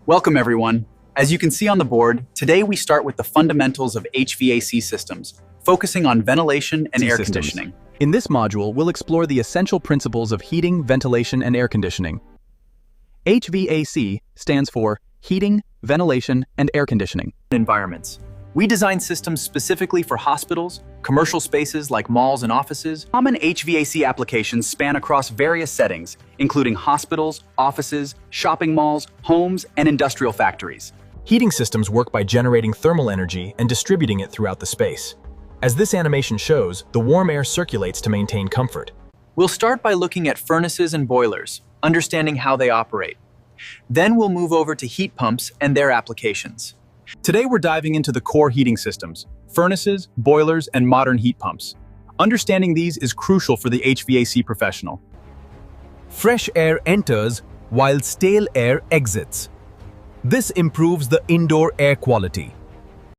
Welcome everyone. As you can see on the board, today we start with the fundamentals of HVAC systems, focusing on ventilation and air conditioning. In this module, we'll explore the essential principles of heating, ventilation, and air conditioning. HVAC stands for heating, ventilation, and air conditioning. Environments. We design systems specifically for hospitals, commercial spaces like malls and offices. Common HVAC applications span across various settings, including hospitals, offices, shopping malls, homes, and industrial factories. Heating systems work by generating thermal energy and distributing it throughout the space. As this animation shows, the warm air circulates to maintain comfort. We'll start by looking at furnaces and boilers, understanding how they operate. Then we'll move over to heat pumps and their applications. Today we're diving into the core heating systems, furnaces, boilers, and modern heat pumps. Understanding these is crucial for the HVAC professional. Fresh air enters while stale air exits. This improves the indoor air quality.